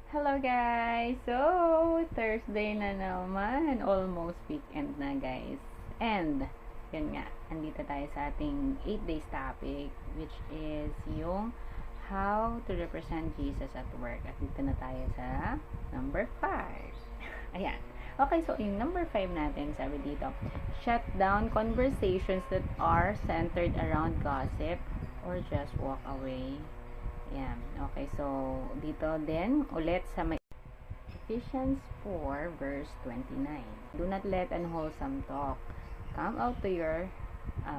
Hello guys! So, Thursday na naman. Almost weekend na guys. And, yun nga, andito tayo sa ating 8 days topic, which is yung how to represent Jesus at work. At dito na tayo sa number 5. Ayan. Okay, so yung number 5 natin, sabi dito, shut down conversations that are centered around gossip or just walk away. Ayan. Okay, so dito din ulit sa may Ephesians 4 verse 29. Do not let unwholesome talk come out to your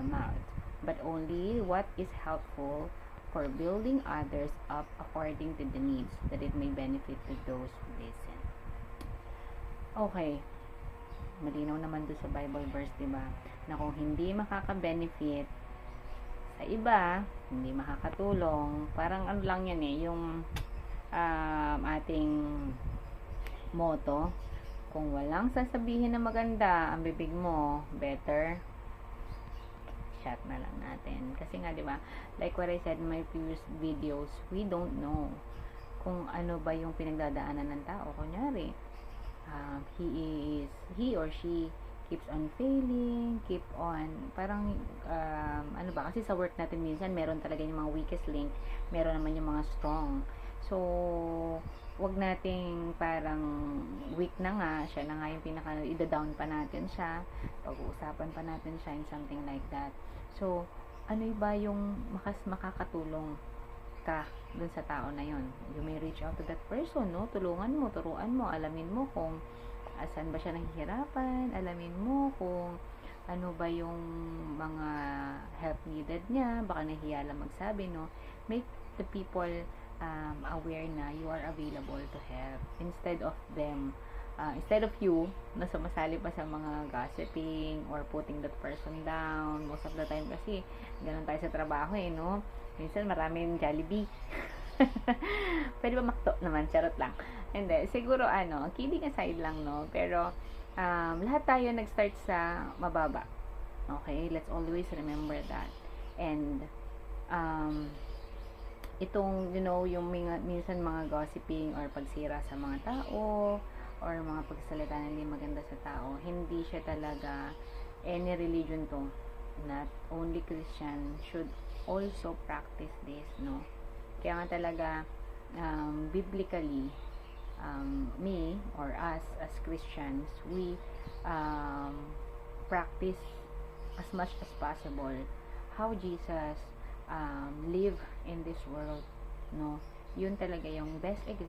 mouth, but only what is helpful for building others up according to the needs, that it may benefit to those who listen. Okay. Malinaw naman doon sa Bible verse, 'di ba? Na kung hindi makaka-benefit sa iba, hindi makakatulong. Parang ano lang yan yung ating motto. Kung walang sasabihin na maganda ang bibig mo, better shut na lang natin. Kasi nga, di ba, like what I said in my previous videos, we don't know kung ano ba yung pinagdadaanan ng tao. Kunyari, he or she keeps on failing, keep on, parang, ano ba, kasi sa work natin minsan, meron talaga yung mga weakest link, meron naman yung mga strong. So, wag nating parang weak na nga, siya na nga yung pinaka, ida-down pa natin siya, pag-uusapan pa natin siya, and something like that. So, ano ba yung makakatulong ka dun sa tao na yon? You may reach out to that person, no? Tulungan mo, turuan mo, alamin mo kung asan ba siya nahihirapan, alamin mo kung ano ba yung mga help needed niya, baka nahiya lang magsabi, no? Make the people aware na you are available to help instead of them, instead of you na sumasali pa sa mga gossiping or putting that person down. Most of the time kasi ganun tayo sa trabaho no? Minsan maraming Jollibee. Pwede ba makto naman? Charot lang. Hindi. Siguro kidding aside lang, no? Pero, lahat tayo nag-start sa mababa. Okay? Let's always remember that. And, itong, yung minsan mga gossiping or pagsira sa mga tao or mga pagsalita na hindi maganda sa tao, hindi siya talaga any religion to. Not only Christian should also practice this, no? Kaya nga talaga, biblically, me or us as Christians, we practice as much as possible how Jesus live in this world, no? Yun talaga yung best example